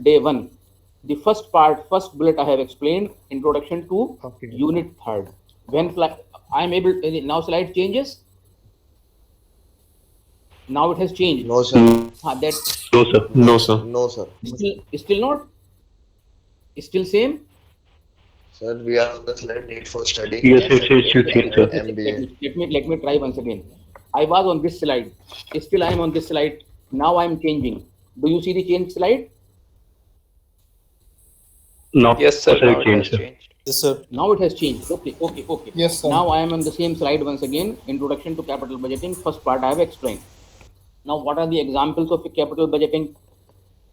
day 1. The first part, first bullet I have explained, introduction to unit 3rd. When I am able, now slide changes. Now it has changed. No, sir. That No, sir. No, No, sir. no, sir. still not, still same. Sir, we are on the slide need for studying Yes, asset it's still same, management sir. and MBA. Let me try once again. I was on this slide. Still I am on this slide. Now I am changing. Do you see the change slide? Now, Yes, sir, sir. it Now it changed, has sir. changed. Yes, sir. Now it has changed. Okay. Yes, sir. Now I am on the same slide once again. Introduction to capital budgeting. First part I have explained. Now what are the examples of capital budgeting?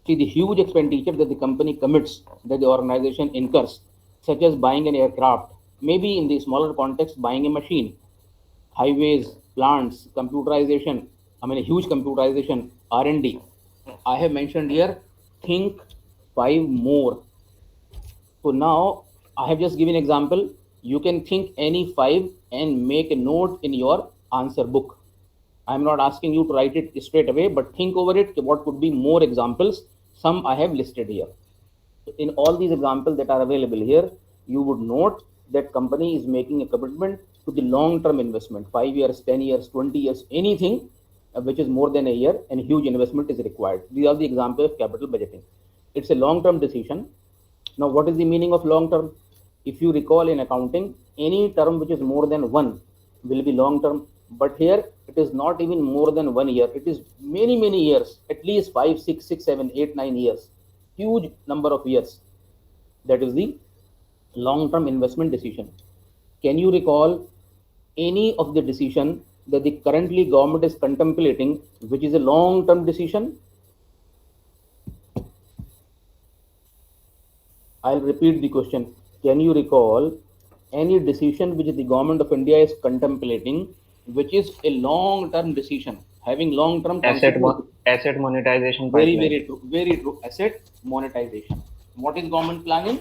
See the huge expenditure that the company commits, that the organization incurs, such as buying an aircraft, maybe in the smaller context, buying a machine, highways, plants, computerization, I mean a huge computerization, R&D. I have mentioned here, think 5 more. So now I have just given example. You can think any 5 and make a note in your answer book. I'm not asking you to write it straight away, but think over it. What could be more examples? Some I have listed here. In all these examples that are available here, you would note that company is making a commitment to the long-term investment, 5 years, 10 years, 20 years, anything which is more than a year, and huge investment is required. These are the examples of capital budgeting. It's a long-term decision. Now, what is the meaning of long-term? If you recall in accounting, any term which is more than 1 will be long-term. But here, it is not even more than 1 year. It is many years, at least 5, 6, 6, 7, 8, 9 years. Huge number of years. That is the long-term investment decision. Can you recall any of the decision that the currently government is contemplating, which is a long-term decision? I'll repeat the question. Can you recall any decision which the government of India is contemplating, which is a long-term decision, having long-term consequences? Asset monetization Very, pipeline. very true. Very true. Asset monetization. What is government planning?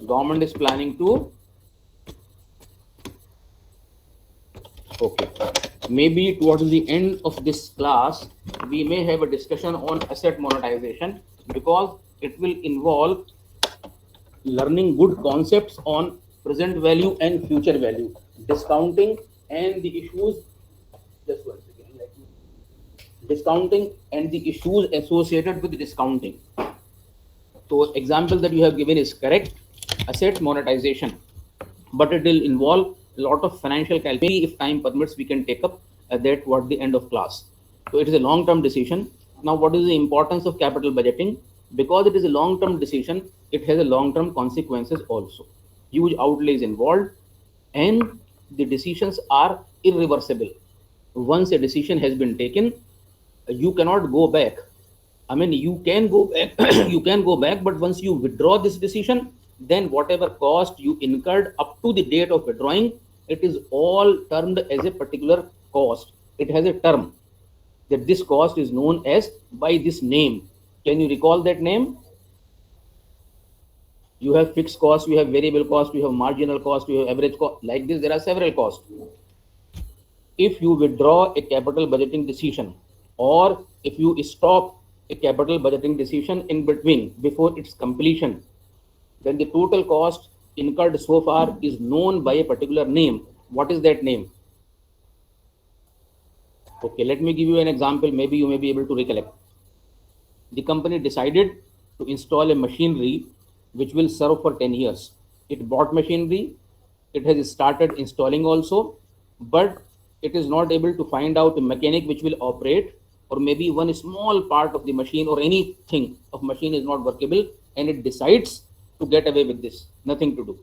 Government is planning to, okay, maybe towards the end of this class, we may have a discussion on asset monetization, because it will involve learning good concepts on present value and future value, discounting and the issues. Just one second. Discounting and the issues associated with discounting. So example that you have given is correct, asset monetization, but it will involve a lot of financial calculation. Maybe if time permits, we can take up that toward the end of class. So it is a long-term decision. Now, what is the importance of capital budgeting? Because it is a long-term decision, it has a long-term consequences also. Huge outlays involved, and the decisions are irreversible. Once a decision has been taken, you cannot go back. I mean, you can go back, you can go back, but once you withdraw this decision, then whatever cost you incurred up to the date of withdrawing, it is all termed as a particular cost. It has a term that this cost is known as by this name. Can you recall that name? You have fixed cost, you have variable cost, you have marginal cost, you have average cost. Like this, there are several costs. If you withdraw a capital budgeting decision, or if you stop a capital budgeting decision in between before its completion, then the total cost incurred so far is known by a particular name. What is that name? Okay, let me give you an example. Maybe you may be able to recollect. The company decided to install a machinery which will serve for 10 years. It bought machinery, it has started installing also, but it is not able to find out a mechanic which will operate, or maybe one small part of the machine or anything of machine is not workable, and it decides to get away with this, nothing to do.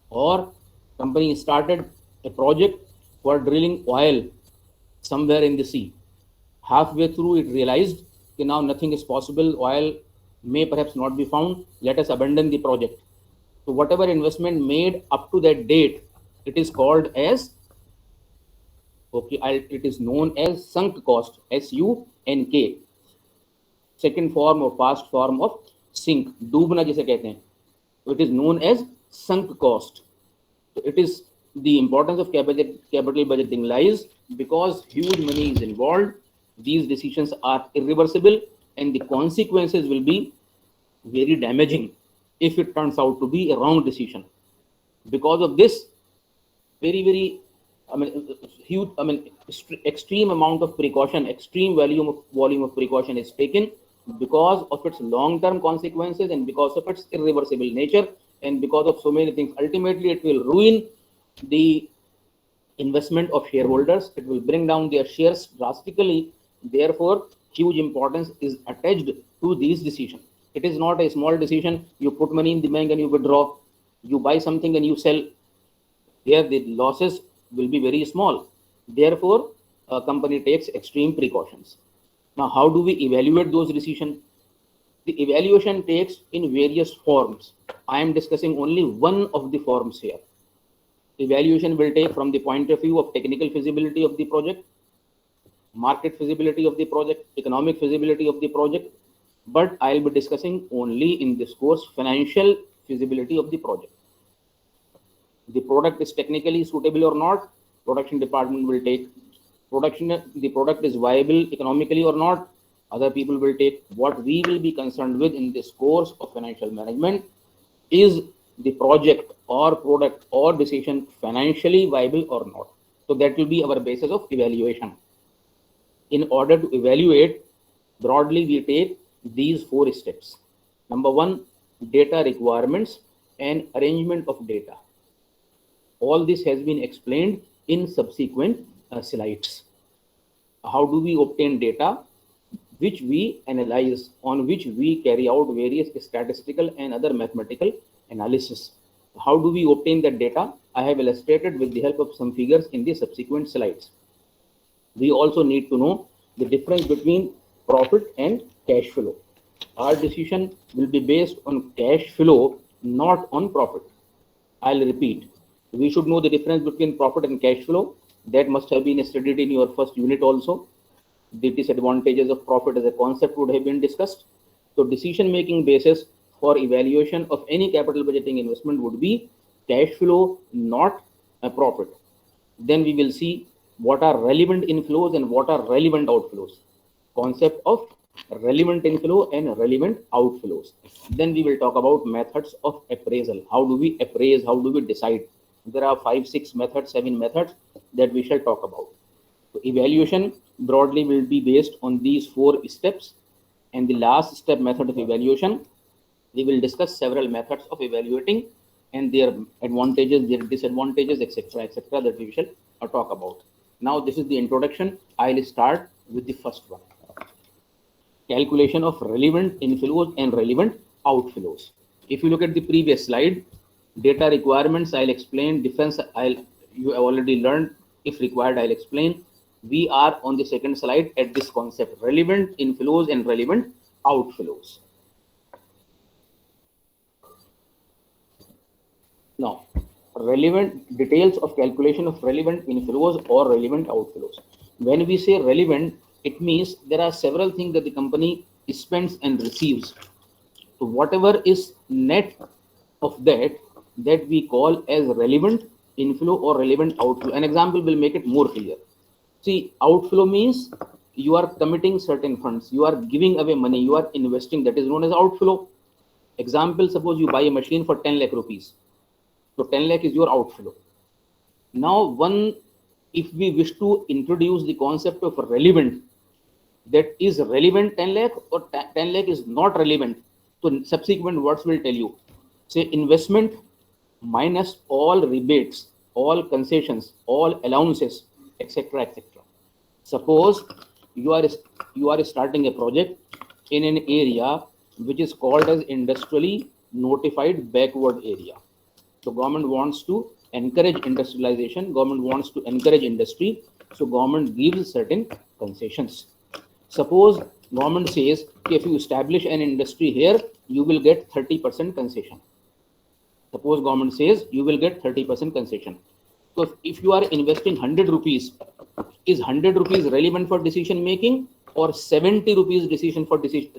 Or company started a project for drilling oil somewhere in the sea. Halfway through, it realized that now nothing is possible. Oil may perhaps not be found. Let us abandon the project. So whatever investment made up to that date, it is called as, okay, it is known as sunk cost, SUNK. Second form or past form of sink, डूबना जिसे कहते हैं. So it is known as sunk cost. So it is the importance of capital budgeting lies because huge money is involved. These decisions are irreversible and the consequences will be very damaging if it turns out to be a wrong decision. Because of this, very, huge, extreme amount of precaution, extreme volume of precaution is taken because of its long-term consequences and because of its irreversible nature and because of so many things. Ultimately, it will ruin the investment of shareholders. It will bring down their shares drastically. Therefore, huge importance is attached to these decisions. It is not a small decision. You put money in the bank and you withdraw. You buy something and you sell. Here, the losses will be very small. Therefore, a company takes extreme precautions. Now, how do we evaluate those decisions? The evaluation takes in various forms. I am discussing only one of the forms here. Evaluation will take from the point of view of technical feasibility of the project, market feasibility of the project, economic feasibility of the project, but I'll be discussing only in this course financial feasibility of the project. The product is technically suitable or not, production department will take. The product is viable economically or not, other people will take. What we will be concerned with in this course of financial management is the project or product or decision financially viable or not. So that will be our basis of evaluation. In order to evaluate, broadly we take these 4 steps. Number 1, data requirements and arrangement of data. All this has been explained in subsequent slides. How do we obtain data, which we analyze, on which we carry out various statistical and other mathematical analysis? How do we obtain that data? I have illustrated with the help of some figures in the subsequent slides. We also need to know the difference between profit and cash flow. Our decision will be based on cash flow, not on profit. I'll repeat. We should know the difference between profit and cash flow. That must have been studied in your first unit also. The disadvantages of profit as a concept would have been discussed. So decision-making basis for evaluation of any capital budgeting investment would be cash flow, not a profit. Then we will see what are relevant inflows and what are relevant outflows. Concept of relevant inflow and relevant outflows. Then we will talk about methods of appraisal. How do we appraise? How do we decide? There are 5, 6 methods, 7 methods that we shall talk about. So evaluation broadly will be based on these 4 steps. And the last step, method of evaluation, we will discuss several methods of evaluating and their advantages, their disadvantages, etc., that we shall talk about. Now, this is the introduction. I'll start with the first one. Calculation of relevant inflows and relevant outflows. If you look at the previous slide, data requirements, I'll explain. Defense, you have already learned. If required, I'll explain. We are on the second slide at this concept, relevant inflows and relevant outflows. Now, relevant details of calculation of relevant inflows or relevant outflows. When we say relevant, it means there are several things that the company spends and receives. So whatever is net of that we call as relevant inflow or relevant outflow. An example will make it more clear. See, outflow means you are committing certain funds, you are giving away money, you are investing, that is known as outflow. Example, suppose you buy a machine for 10 lakh rupees. So 10 lakh is your outflow. Now, if we wish to introduce the concept of relevant, that is relevant 10 lakh or 10 lakh is not relevant. So subsequent words will tell you. Say investment minus all rebates, all concessions, all allowances, etc., etc. Suppose you are starting a project in an area which is called as industrially notified backward area. So government wants to encourage industrialization, government wants to encourage industry, so government gives certain concessions. Suppose government says if you establish an industry here, you will get 30% concession. Suppose government says you will get 30% concession. So if you are investing 100 rupees, is 100 rupees relevant for decision making or 70 rupees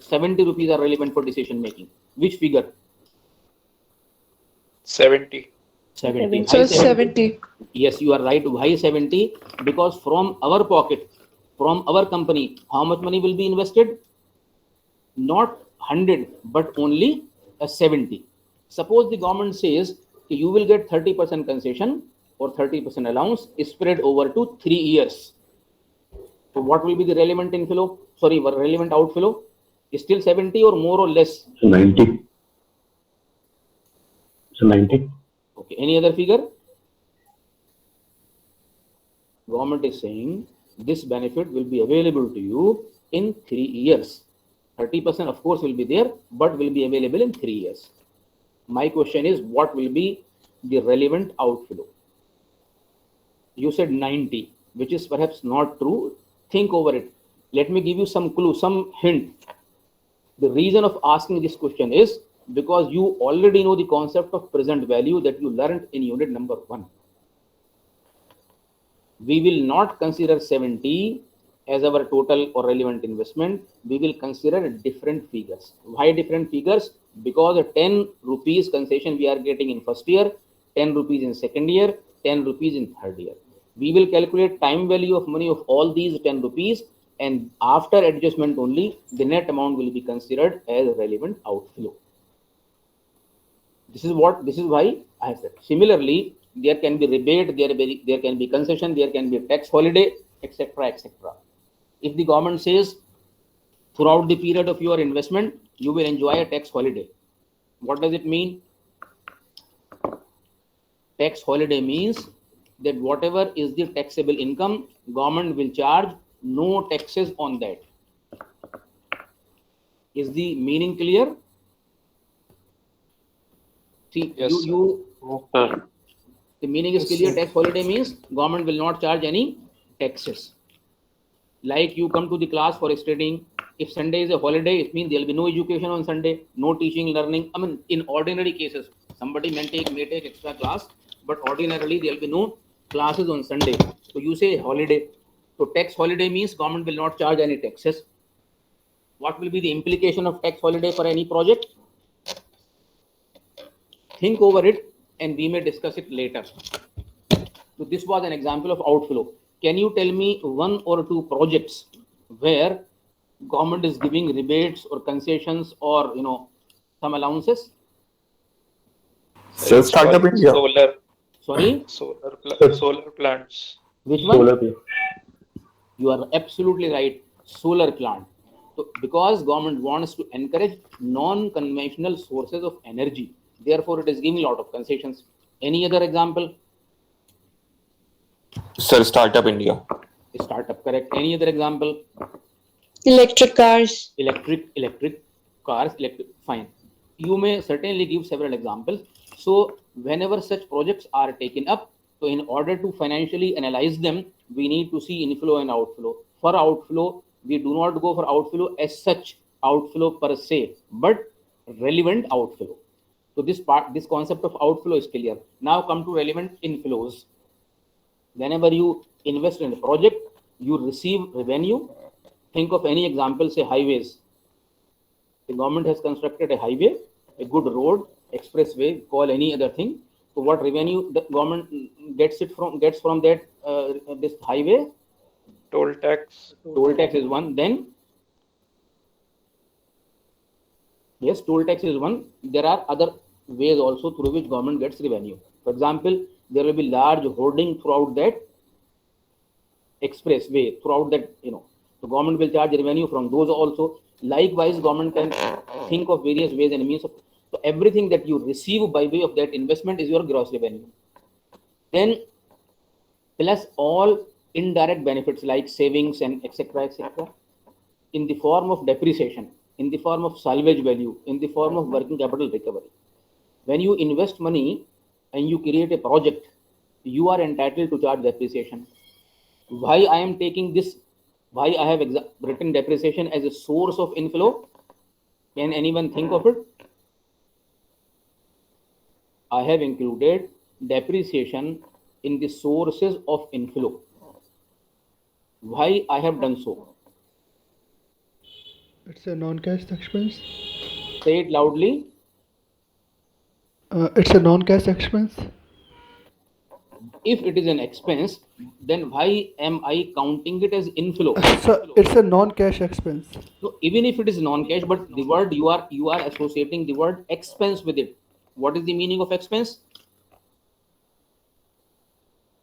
70 rupees are relevant for decision making? Which figure? 70. 70. Yes, you are right. Why 70? Because from our pocket, from our company, how much money will be invested? Not 100, but only 70. Suppose the government says you will get 30% concession or 30% allowance spread over to 3 years. So what will be the relevant inflow? Sorry, relevant outflow? Is still 70 or more or less? So 90. So 90. Okay, any other figure? Government is saying this benefit will be available to you in 3 years. 30% of course will be there, but will be available in 3 years. My question is, what will be the relevant outflow? You said 90, which is perhaps not true. Think over it. Let me give you some clue, some hint. The reason of asking this question is because you already know the concept of present value that you learned in unit number 1. We will not consider 70 as our total or relevant investment. We will consider different figures. Why different figures? Because 10 rupees concession we are getting in first year, 10 rupees in second year, 10 rupees in third year. We will calculate time value of money of all these 10 rupees, and after adjustment only, the net amount will be considered as relevant outflow. This is why I have said. Similarly, there can be rebate, there can be concession, there can be tax holiday, etc., etc. If the government says throughout the period of your investment, you will enjoy a tax holiday. What does it mean? Tax holiday means that whatever is the taxable income, government will charge no taxes on that. Is the meaning clear? See, Yes, the meaning is clear. Tax holiday means government will not charge any taxes. Like you come to the class for studying. If Sunday is a holiday, it means there will be no education on Sunday, no teaching, learning. I mean, in ordinary cases, somebody may take extra class, but ordinarily there will be no classes on Sunday. So you say holiday. So tax holiday means government will not charge any taxes. What will be the implication of tax holiday for any project? Think over it and we may discuss it later. So this was an example of outflow. Can you tell me 1 or 2 projects where government is giving rebates or concessions or some allowances? So Startup India. Solar. Sorry? Solar plants. Which one? Solar PV. You are absolutely right. Solar plant. So because government wants to encourage non-conventional sources of energy, therefore it is giving a lot of concessions. Any other example? Sir, Startup India. Startup, correct. Any other example? Electric cars. Electric cars, fine. You may certainly give several examples. So whenever such projects are taken up, so in order to financially analyze them, we need to see inflow and outflow. For outflow, we do not go for outflow as such, outflow per se, but relevant outflow. So this concept of outflow is clear. Now come to relevant inflows. Whenever you invest in a project, you receive revenue. Think of any example, say highways. The government has constructed a highway, a good road, expressway, call any other thing. So what revenue the government gets from that this highway? Toll tax. Toll tax is one. Then yes, toll tax is one. There are other ways also through which government gets revenue. For example, there will be large hoarding throughout that expressway, throughout that, the government will charge revenue from those also. Likewise, government can think of various ways and means of, so everything that you receive by way of that investment is your gross revenue. Then plus all indirect benefits like savings and etc., in the form of depreciation, in the form of salvage value, in the form of working capital recovery. When you invest money and you create a project, you are entitled to charge depreciation. Why I am taking this? Why I have written depreciation as a source of inflow? Can anyone think of it? I have included depreciation in the sources of inflow. Why I have done so? It's a non-cash expense. Say it loudly. It's a non-cash expense. If it is an expense, then why am I counting it as inflow? So it's a non-cash expense. So even if it is non-cash, but the word you are associating the word expense with it. What is the meaning of expense?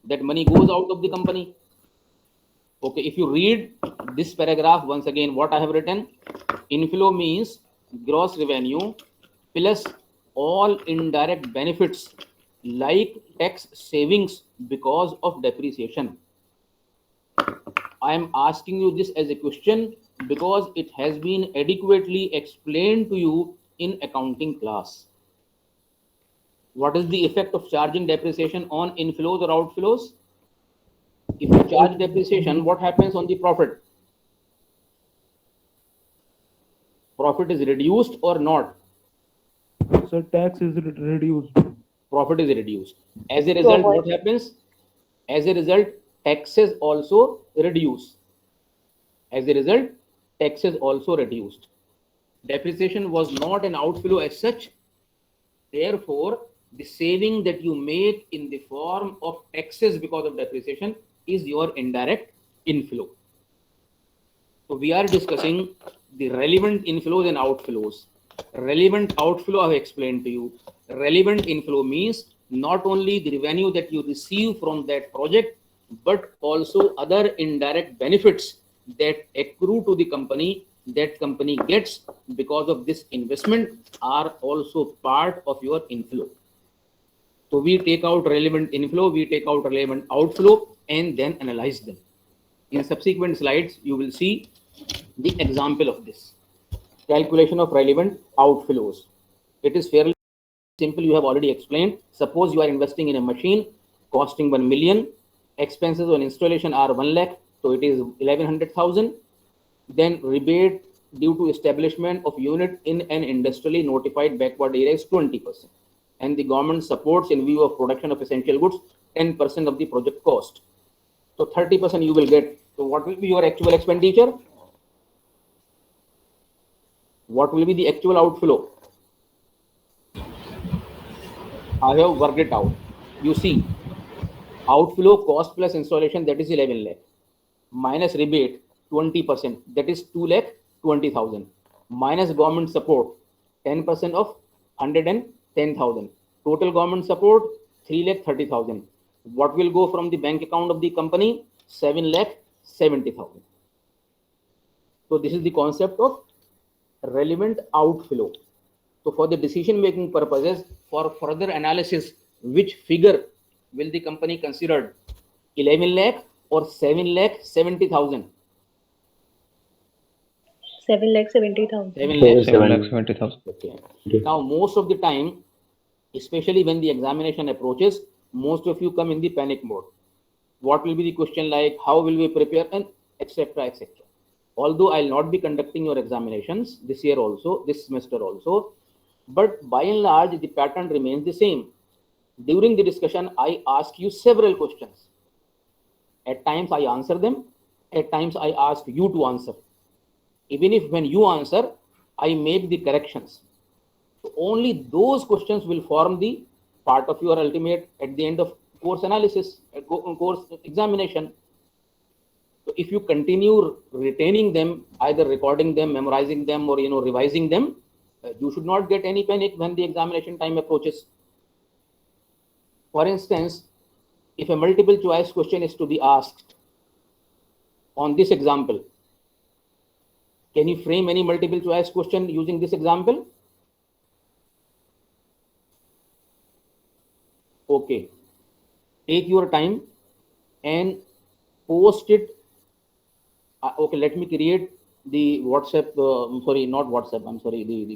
That money goes out of the company. Okay, if you read this paragraph once again, what I have written, inflow means gross revenue plus all indirect benefits like tax savings because of depreciation. I am asking you this as a question because it has been adequately explained to you in accounting class. What is the effect of charging depreciation on inflows or outflows? If you charge depreciation, what happens on the profit? Profit is reduced or not? So tax is reduced. Profit is reduced. As a result, what happens? As a result, taxes also reduce. As a result, taxes also reduced. Depreciation was not an outflow as such. Therefore, the saving that you make in the form of taxes because of depreciation is your indirect inflow. So we are discussing the relevant inflows and outflows. Relevant outflow I have explained to you. Relevant inflow means not only the revenue that you receive from that project, but also other indirect benefits that accrue to the company, that company gets because of this investment are also part of your inflow. So we take out relevant inflow, we take out relevant outflow, and then analyze them. In subsequent slides, you will see the example of this. Calculation of relevant outflows. It is fairly simple, you have already explained. Suppose you are investing in a machine costing 1 million, expenses on installation are 1 lakh, so it is 1100,000. Then rebate due to establishment of unit in an industrially notified backward area is 20%. And the government supports in view of production of essential goods 10% of the project cost. So 30% you will get. So what will be your actual expenditure? What will be the actual outflow? I have worked it out. You see, outflow cost plus installation, that is 11 lakh, minus rebate 20%, that is 2 lakh 20,000, minus government support 10% of 110,000. Total government support 3 lakh 30,000. What will go from the bank account of the company? 7 lakh 70,000. So this is the concept of relevant outflow. So for the decision making purposes, for further analysis, which figure will the company consider? 11 lakh or 7 lakh 70,000? 7,70,000. 7 lakh 7,70,000. Okay. Now, most of the time, especially when the examination approaches, most of you come in the panic mode. What will be the question like? How will we prepare? And etc. etc. Although I'll not be conducting your examinations this year also, this semester also, but by and large, the pattern remains the same. During the discussion, I ask you several questions. At times I answer them. At times I ask you to answer. Even if when you answer, I make the corrections. So only those questions will form the part of your ultimate at the end of course analysis, course examination. So if you continue retaining them, either recording them, memorizing them, or revising them, you should not get any panic when the examination time approaches. For instance, if a multiple choice question is to be asked on this example, can you frame any multiple choice question using this example? Okay. Take your time and post it. Okay, let me create the WhatsApp, the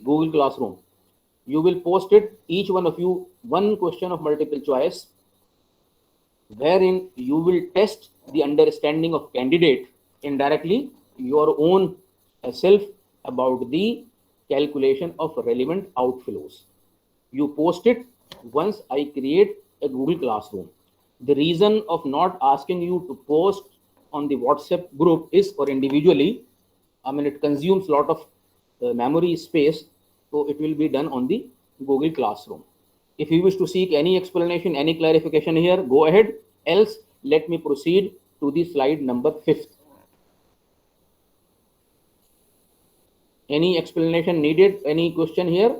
Google Classroom. You will post it, each one of you, one question of multiple choice, wherein you will test the understanding of candidate indirectly, your own self, about the calculation of relevant outflows. You post it once I create a Google Classroom. The reason of not asking you to post on the WhatsApp group is, or individually, it consumes a lot of memory space, so it will be done on the Google Classroom. If you wish to seek any explanation, any clarification here, go ahead. Else, let me proceed to the slide number 5. Any explanation needed? Any question here?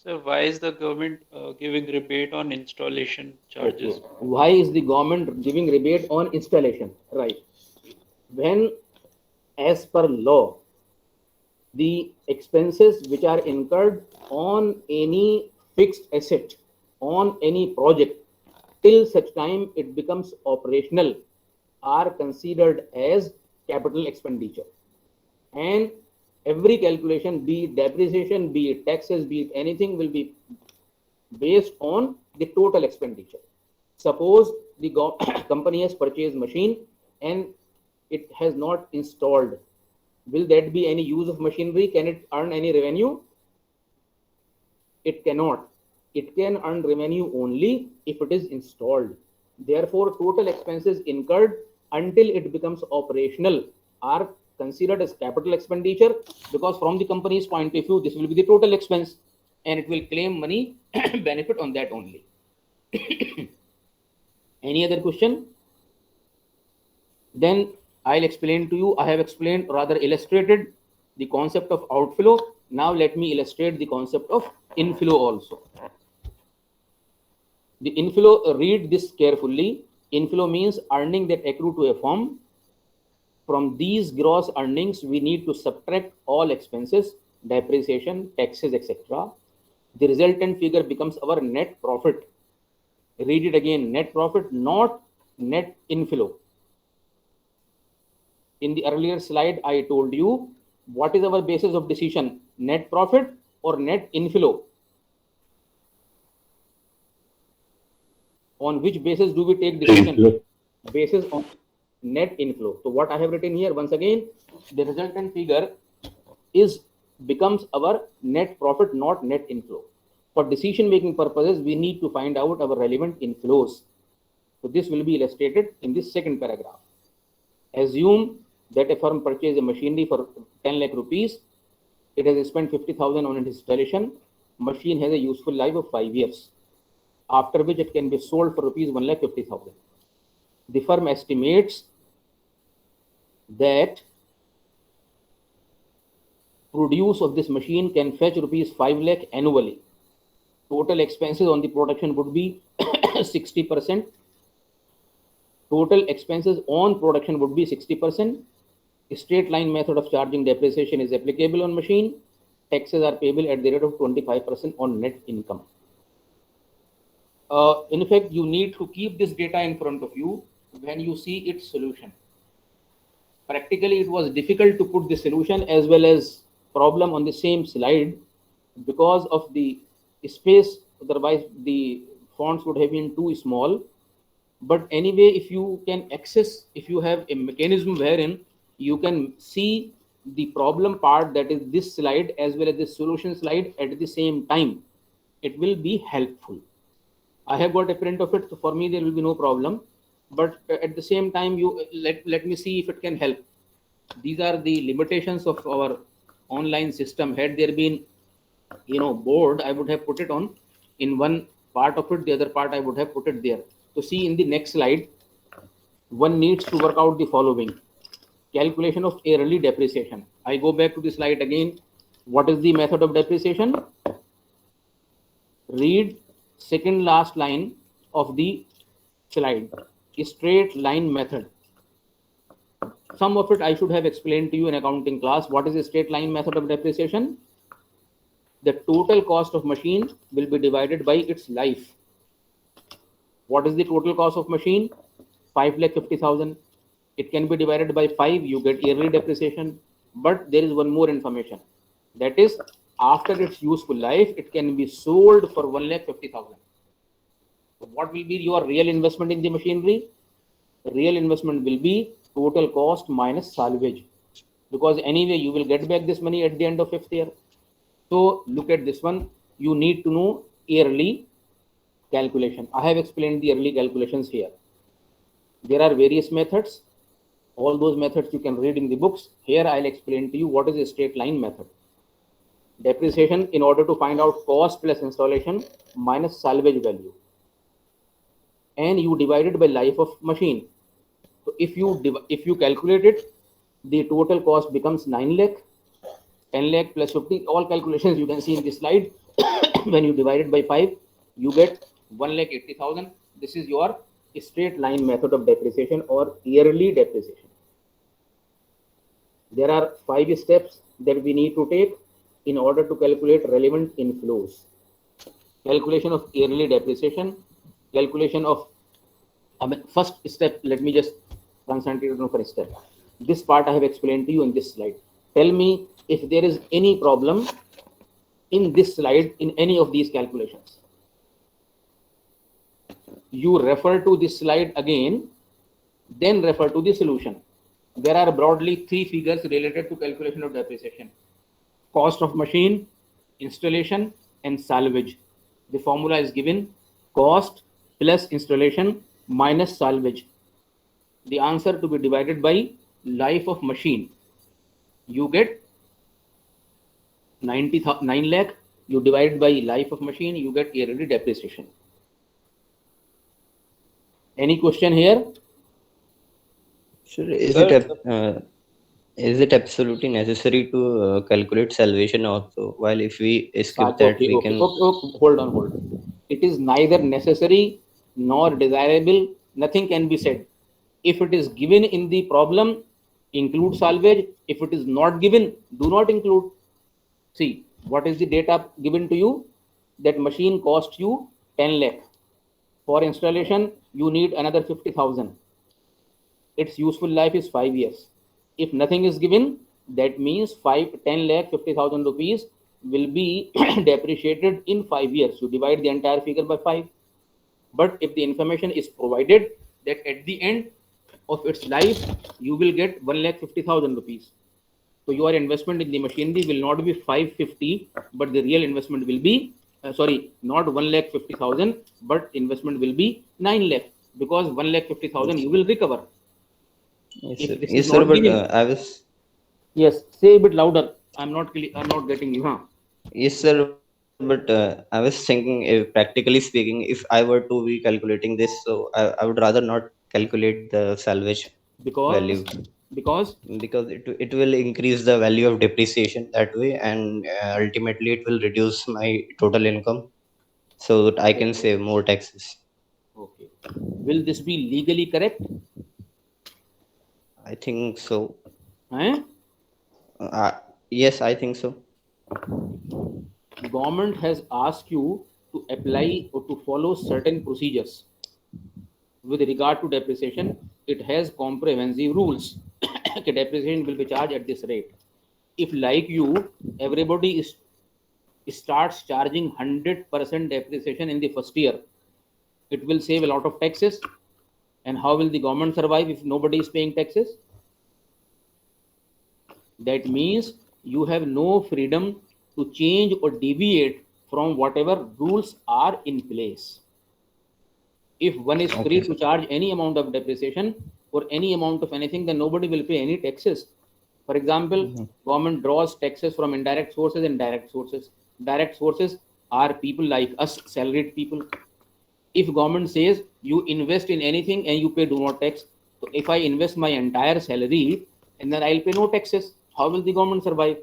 So why is the government giving rebate on installation charges? Okay. Why is the government giving rebate on installation? Right. When, as per law, the expenses which are incurred on any fixed asset, on any project, till such time it becomes operational, are considered as capital expenditure. And every calculation, be it depreciation, be it taxes, be it anything, will be based on the total expenditure. Suppose the company has purchased machine and it has not installed. Will that be any use of machinery? Can it earn any revenue? It cannot. It can earn revenue only if it is installed. Therefore, total expenses incurred until it becomes operational are considered as capital expenditure, because from the company's point of view, this will be the total expense and it will claim money benefit on that only. Any other question? Then I'll explain to you. I have explained, rather illustrated, the concept of outflow. Now let me illustrate the concept of inflow also. The inflow, read this carefully. Inflow means earning that accrue to a firm. From these gross earnings, we need to subtract all expenses, depreciation, taxes, etc. The resultant figure becomes our net profit. Read it again, net profit, not net inflow. In the earlier slide, I told you what is our basis of decision, net profit or net inflow. On which basis do we take decision? Basis on net inflow. So what I have written here, once again, the resultant figure becomes our net profit, not net inflow. For decision making purposes, we need to find out our relevant inflows. So this will be illustrated in this second paragraph. Assume that a firm purchased a machinery for 10 lakh rupees. It has spent 50,000 on its installation. Machine has a useful life of 5 years, after which it can be sold for rupees 1,50,000. The firm estimates that produce of this machine can fetch rupees 5 lakh annually. Total expenses on the production would be 60%. Total expenses on production would be 60%. Straight line method of charging depreciation is applicable on machine. Taxes are payable at the rate of 25% on net income. In fact, you need to keep this data in front of you when you see its solution. Practically, it was difficult to put the solution as well as problem on the same slide because of the space. Otherwise, the fonts would have been too small. But anyway, if you can access, if you have a mechanism wherein you can see the problem part, that is this slide, as well as the solution slide at the same time, it will be helpful. I have got a print of it, so for me there will be no problem. But at the same time, you let me see if it can help. These are the limitations of our online system. Had there been, board, I would have put it on in one part of it. The other part I would have put it there. So see in the next slide, one needs to work out the following. Calculation of yearly depreciation. I go back to the slide again. What is the method of depreciation? Read second last line of the slide. Straight line method. Some of it I should have explained to you in accounting class. What is a straight line method of depreciation? The total cost of machine will be divided by its life. What is the total cost of machine? 5,50,000. It can be divided by 5. You get yearly depreciation. But there is one more information. That is, after its useful life, it can be sold for 1,50,000. So what will be your real investment in the machinery? Real investment will be total cost minus salvage, because anyway you will get back this money at the end of 5th year. So look at this one. You need to know yearly calculation. I have explained the early calculations here. There are various methods. All those methods you can read in the books. Here I'll explain to you what is a straight line method. depreciation in order to find out cost plus installation minus salvage value, and you divide it by life of machine. So if you calculate it, the total cost becomes 9 lakh, 10 lakh plus 50. All calculations you can see in this slide. When you divide it by 5, you get 1,80,000. This is your straight line method of depreciation or yearly depreciation. There are 5 steps that we need to take in order to calculate relevant inflows. Calculation of yearly depreciation, calculation of first step. Let me just concentrate on first step. This part I have explained to you in this slide. Tell me if there is any problem in this slide in any of these calculations. You refer to this slide again, then refer to the solution. There are broadly 3 figures related to calculation of depreciation: cost of machine, installation, and salvage. The formula is given: cost plus installation minus salvage. The answer to be divided by life of machine. You get 9 lakh. You divide by life of machine, you get yearly depreciation. Any question here? Sir, is it absolutely necessary to calculate salvation also? While if we skip that, we can. Hold on. It is neither necessary nor desirable. Nothing can be said. If it is given in the problem, include salvage. If it is not given, do not include. See, what is the data given to you? That machine cost you 10 lakh. For installation, you need another 50,000. Its useful life is 5 years. If nothing is given, that means 10 lakh 50,000 rupees will be depreciated in 5 years. You divide the entire figure by 5. But if the information is provided that at the end of its life, you will get 1,50,000 rupees. So your investment in the machinery will not be 550, but the real investment will be, not 1,50,000, but investment will be 9 lakh, because 1,50,000 you will recover. Yes, sir, but I was. Yes, say a bit louder. I'm not getting you, huh? Yes, sir, but I was thinking, if, practically speaking, if I were to be calculating this, so I would rather not calculate the salvage value. Because it will increase the value of depreciation that way, and ultimately it will reduce my total income so that I can save more taxes. Okay. Will this be legally correct? I think so. Eh? Yes, I think so. Government has asked you to apply or to follow certain procedures. With regard to depreciation, it has comprehensive rules. Depreciation will be charged at this rate. If, like you, everybody starts charging 100% depreciation in the first year, it will save a lot of taxes. And how will the government survive if nobody is paying taxes? That means you have no freedom to change or deviate from whatever rules are in place. If one is free to charge any amount of depreciation or any amount of anything, then nobody will pay any taxes. For example, government draws taxes from indirect sources and direct sources. Direct sources are people like us, salaried people. If government says you invest in anything and you pay do not tax, so if I invest my entire salary and then I'll pay no taxes, how will the government survive?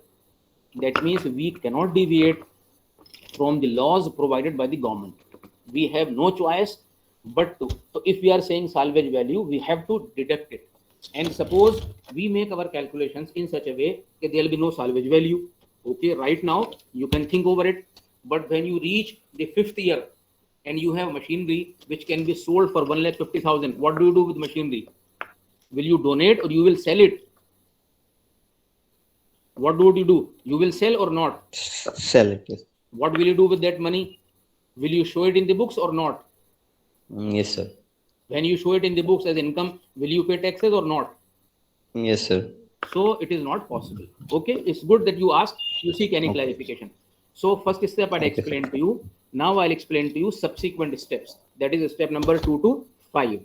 That means we cannot deviate from the laws provided by the government. We have no choice but to. So if we are saying salvage value, we have to deduct it. And suppose we make our calculations in such a way that there will be no salvage value. Okay, right now you can think over it. But when you reach the 5th year and you have machinery which can be sold for 1,50,000, what do you do with machinery? Will you donate or you will sell it? What do you do? You will sell or not? Sell it. Yes. What will you do with that money? Will you show it in the books or not? Yes, sir. When you show it in the books as income, will you pay taxes or not? Yes, sir. So it is not possible. Okay, it's good that you ask, you seek any clarification. So first step I explained to you. Now I'll explain to you subsequent steps. That is step number 2 to 5.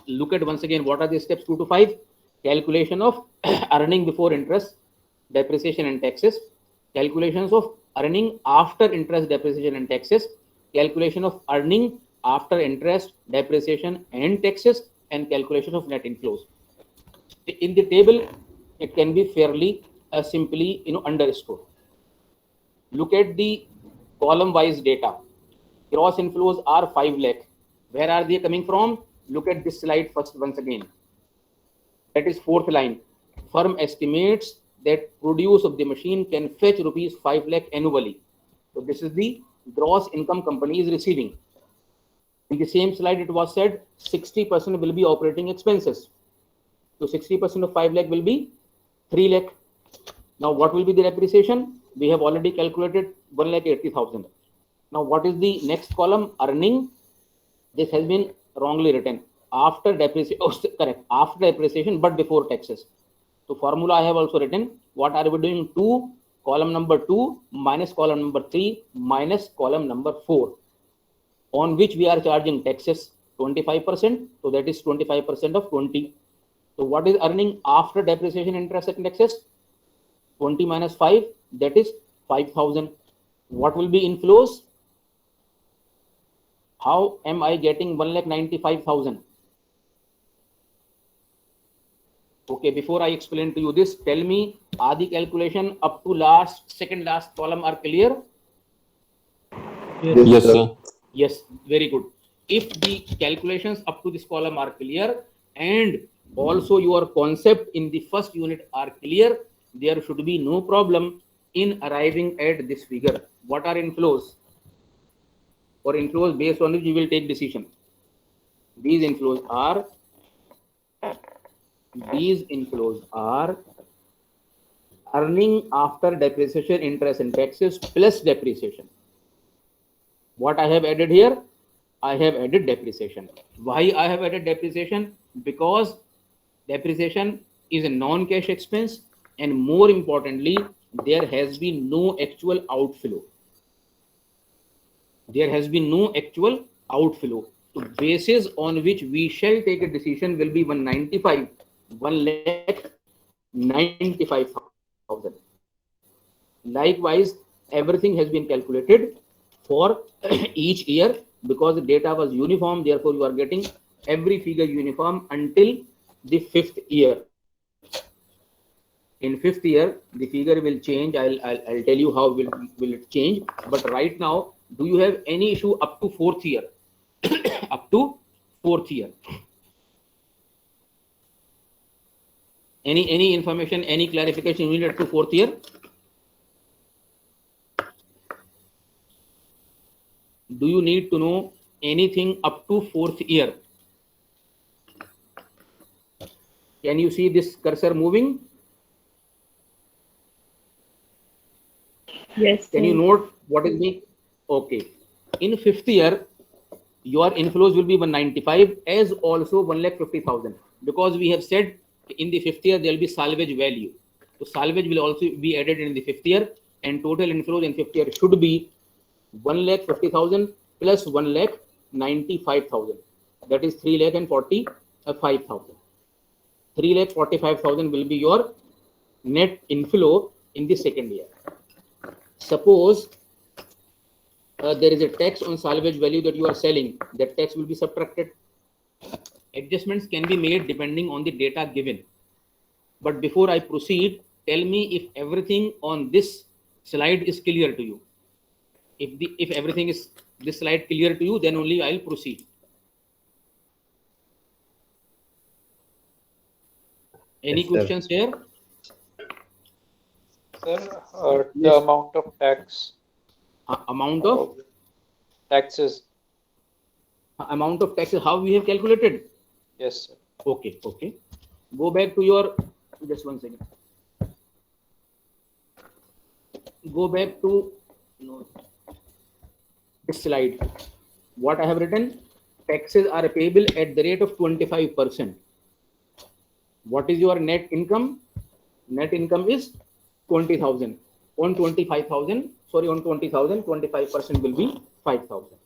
Look at once again, what are the steps 2 to 5? Calculation of earning before interest, depreciation and taxes. calculations of earning after interest, depreciation and taxes, calculation of earning after interest, depreciation and taxes, and calculation of net inflows. In the table, it can be fairly simply understood. Look at the column wise data. Gross inflows are 5 lakh. Where are they coming from? Look at this slide first once again. That is fourth line. Firm estimates that produce of the machine can fetch rupees 5 lakh annually. So this is the gross income company is receiving. In the same slide, it was said 60% will be operating expenses. So 60% of 5 lakh will be 3 lakh. Now what will be the depreciation? We have already calculated 1,80,000. Now what is the next column? Earning. This has been wrongly written. After depreciation, correct, after depreciation but before taxes. So formula I have also written. What are we doing? 2, column number 2 minus column number 3 minus column number 4, on which we are charging taxes 25%. So that is 25% of 20. So what is earning after depreciation, interest and taxes? 20 minus 5, that is 5,000. What will be inflows? How am I getting 1,95,000? Okay, before I explain to you this, tell me, are the calculation up to second last column are clear? Yes, sir. Yes, very good. If the calculations up to this column are clear and also your concept in the first unit are clear, there should be no problem in arriving at this figure. What are inflows? Or inflows based on which you will take decision. These inflows are earning after depreciation, interest and taxes plus depreciation. What I have added here? I have added depreciation. Why I have added depreciation? Because depreciation is a non-cash expense, and more importantly, there has been no actual outflow. There has been no actual outflow. So basis on which we shall take a decision will be 1,95,000. Likewise, everything has been calculated for each year because the data was uniform. Therefore, you are getting every figure uniform until the 5th year. In 5th year, the figure will change. I'll tell you how will it change. But right now, do you have any issue up to 4th year? Up to 4th year. Any information, any clarification you need up to 4th year? Do you need to know anything up to 4th year? Can you see this cursor moving? Yes. Can you note what is the? Okay. In 5th year, your inflows will be 195 as also 1,50,000, because we have said in the 5th year there will be salvage value. So salvage will also be added in the 5th year, and total inflows in 5th year should be 1,50,000 plus 1,95,000. That is 3,45,000. 3,45,000 will be your net inflow in the second year. Suppose there is a tax on salvage value that you are selling. That tax will be subtracted. Adjustments can be made depending on the data given. But before I proceed, tell me if everything on this slide is clear to you. If everything is this slide clear to you, then only I'll proceed. Any Yes, sir. questions here? Sir, the amount of tax, Amount of taxes. How we have calculated? Yes, sir. Okay. Go back to your, just one second. Go back to this slide. What I have written? Taxes are payable at the rate of 25%. What is your net income? Net income is 20,000. On 25,000, sorry, on 20,000, 25% will be 5,000.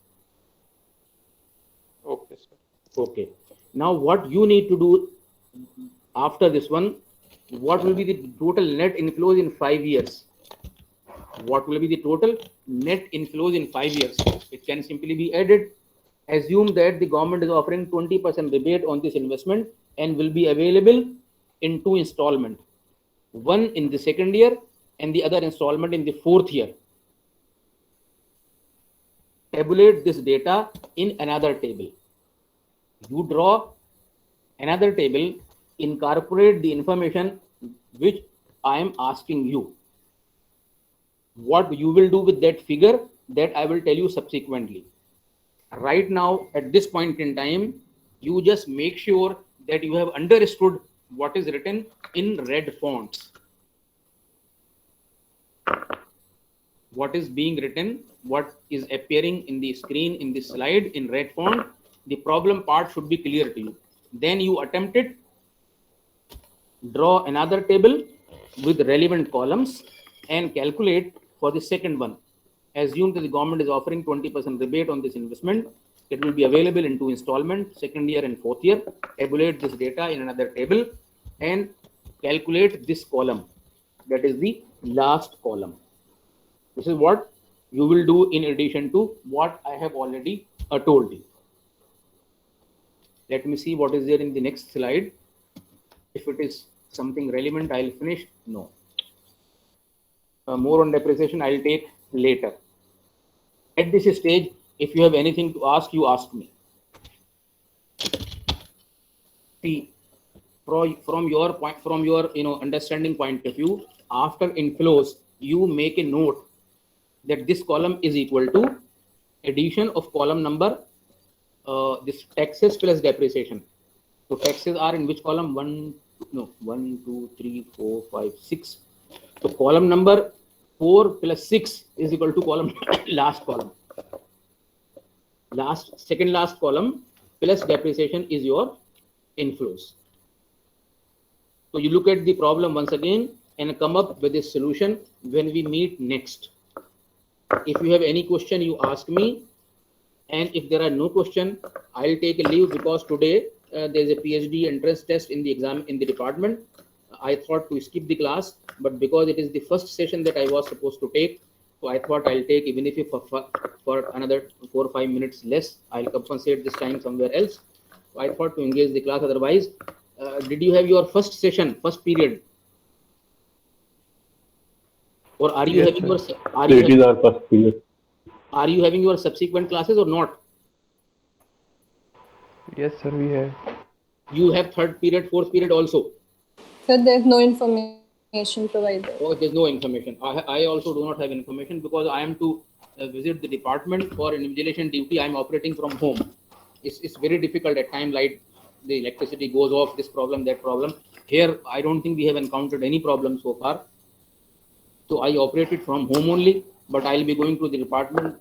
Okay, sir. Okay. Now what you need to do after this one, what will be the total net inflows in 5 years? What will be the total net inflows in 5 years? It can simply be added. Assume that the government is offering 20% rebate on this investment and will be available in 2 installments. One in the second year and the other installment in the 4th year. Tabulate this data in another table. You draw another table, incorporate the information which I am asking you. What you will do with that figure, that I will tell you subsequently. Right now, at this point in time, you just make sure that you have understood what is written in red fonts. What is being written, what is appearing in the screen in this slide in red font, the problem part should be clear to you. Then you attempt it. Draw another table with relevant columns and calculate for the second one. Assume that the government is offering 20% rebate on this investment. It will be available in 2 installments, second year and 4th year. Tabulate this data in another table and calculate this column. That is the last column. This is what you will do in addition to what I have already told you. Let me see what is there in the next slide. If it is something relevant, I'll finish. No. More on depreciation, I'll take later. At this stage, if you have anything to ask, you ask me. See, from your point, from your understanding point of view, after inflows, you make a note that this column is equal to addition of column number, this taxes plus depreciation. So taxes are in which column? 1, 2, 3, 4, 5, 6. So column number 4 plus 6 is equal to column last column. Second last column plus depreciation is your inflows. So you look at the problem once again and come up with a solution when we meet next. If you have any question, you ask me. And if there are no question, I'll take a leave because today there's a PhD entrance test in the exam in the department. I thought to skip the class, but because it is the first session that I was supposed to take, so I thought I'll take, even if for another 4 or 5 minutes less, I'll compensate this time somewhere else. So I thought to engage the class. Otherwise, did you have your first session, first period? Or are you having your our first period. Are you having your subsequent classes or not? Yes, sir, we have. You have third period, fourth period also. Sir, there's no information provided. Oh, there's no information. I also do not have information because I am to visit the department for an invigilation duty. I am operating from home. It's very difficult at times, like the electricity goes off, this problem, that problem. Here, I don't think we have encountered any problem so far. So I operated from home only, but I'll be going to the department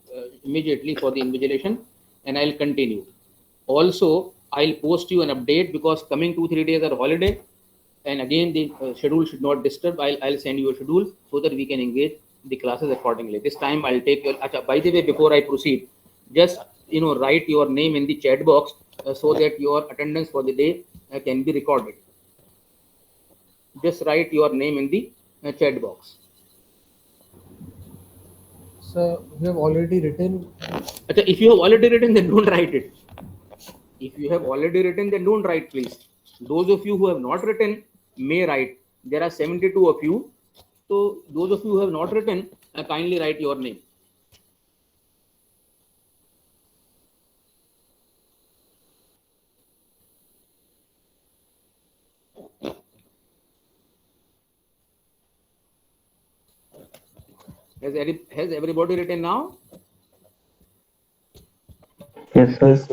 immediately for the invigilation, and I'll continue. Also, I'll post you an update because coming 2-3 days are holiday, and again the schedule should not disturb. I'll send you a schedule so that we can engage the classes accordingly. This time I'll take your. By the way, before I proceed, just write your name in the chat box so that your attendance for the day can be recorded. Just write your name in the chat box. Sir, we have already written. If you have already written, then don't write it. If you have already written, then don't write, please. Those of you who have not written may write. There are 72 of you. So those of you who have not written, kindly write your name. Has everybody written now? Yes, sir.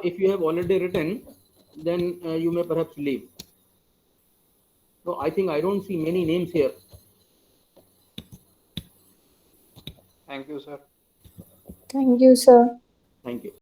If you have already written, then you may perhaps leave. So I think I don't see many names here. Thank you, sir. Thank you, sir. Thank you.